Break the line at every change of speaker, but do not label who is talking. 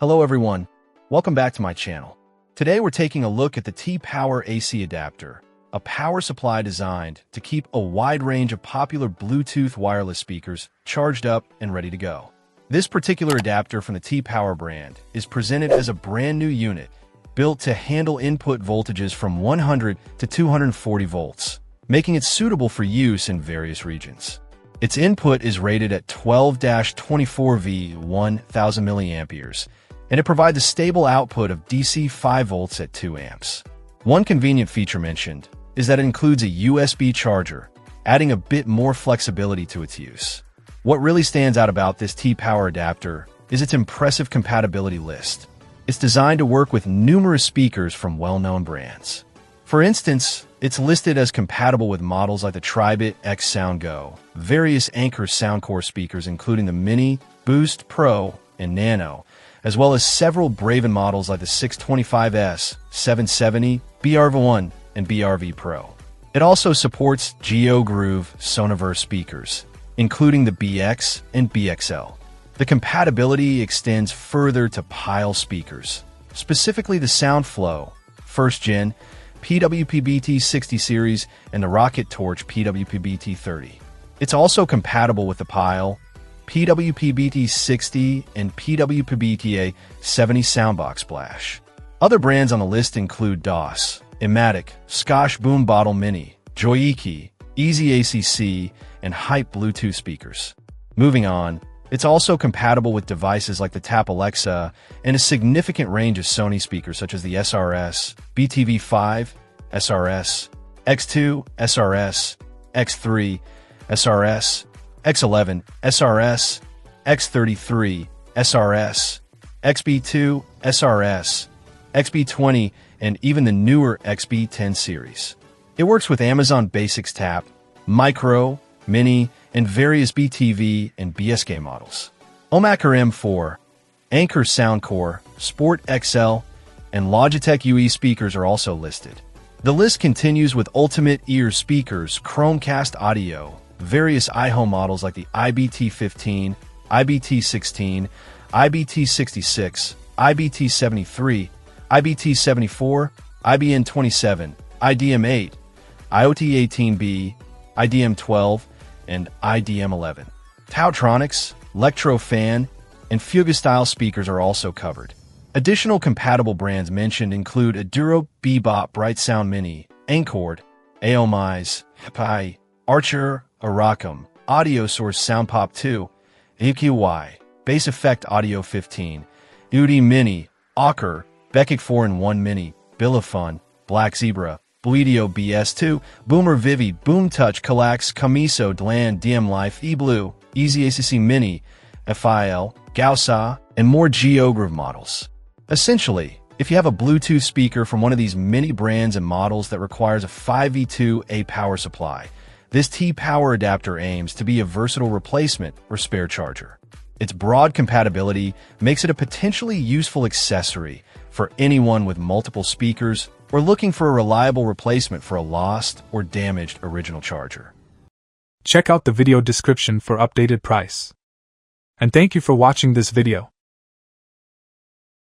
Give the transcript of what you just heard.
Hello everyone, welcome back to my channel. Today we're taking a look at the T-Power AC adapter, a power supply designed to keep a wide range of popular Bluetooth wireless speakers charged up and ready to go. This particular adapter from the T-Power brand is presented as a brand new unit built to handle input voltages from 100 to 240 volts, making it suitable for use in various regions. Its input is rated at 12-24V 1000 milliamperes, and it provides a stable output of DC 5 volts at 2 amps. One convenient feature mentioned is that it includes a USB charger, adding a bit more flexibility to its use. What really stands out about this T-Power adapter is its impressive compatibility list. It's designed to work with numerous speakers from well-known brands. For instance, it's listed as compatible with models like the Tribit X Sound Go, various Anker Soundcore speakers including the Mini, Boost, Pro, and Nano, as well as several Braven models like the 625S, 770, BRV1, and BRV Pro. It also supports GeoGroove Sonoverse speakers, including the BX and BXL. The compatibility extends further to Pyle speakers, specifically the SoundFlow, 1st Gen, PWP-BT60 series, and the Rocket Torch PWP-BT30. It's also compatible with the Pyle, PWP-BT60, and PWP-BTA70 Soundbox Splash. Other brands on the list include DOS, Imatic, Scotch Boom Bottle Mini, Joyiki, Easy ACC, and Hype Bluetooth speakers. Moving on, it's also compatible with devices like the Tap Alexa and a significant range of Sony speakers such as the SRS, BTV5, SRS, X2, SRS, X3, SRS, X11, SRS, X33, SRS, XB2, SRS, XB20, and even the newer XB10 series. It works with Amazon Basics Tap, Micro, Mini, and various BTV and BSK models. Omaker M4, Anker Soundcore, Sport XL, and Logitech UE speakers are also listed. The list continues with Ultimate Ear speakers, Chromecast audio, various iHome models like the IBT15, IBT16, IBT66, IBT73, IBT74, IBN27, IDM8, IoT18B, IDM12, and IDM11. Tautronics, Electro-Fan, and Fuga-style speakers are also covered. Additional compatible brands mentioned include Aduro Bebop Bright Sound Mini, Ancord, Aomize, Pi, Archer, Aracum, Audio Source SoundPop 2, AQY, Bass Effect Audio 15, Udi Mini, Ocker, Beckic 4-in-1 Mini, Billafon, Black Zebra, Bluedio BS2, Boomer Vivi, Boom Touch, Kallax, Kamiso, Dlan, DM Life, eBlue, Easy ACC Mini, FIL, Gausa, and more GeoGroove models. Essentially, if you have a Bluetooth speaker from one of these many brands and models that requires a 5V2A power supply, this T-Power adapter aims to be a versatile replacement or spare charger. Its broad compatibility makes it a potentially useful accessory for anyone with multiple speakers or looking for a reliable replacement for a lost or damaged original charger.
Check out the video description for updated price. And thank you for watching this video.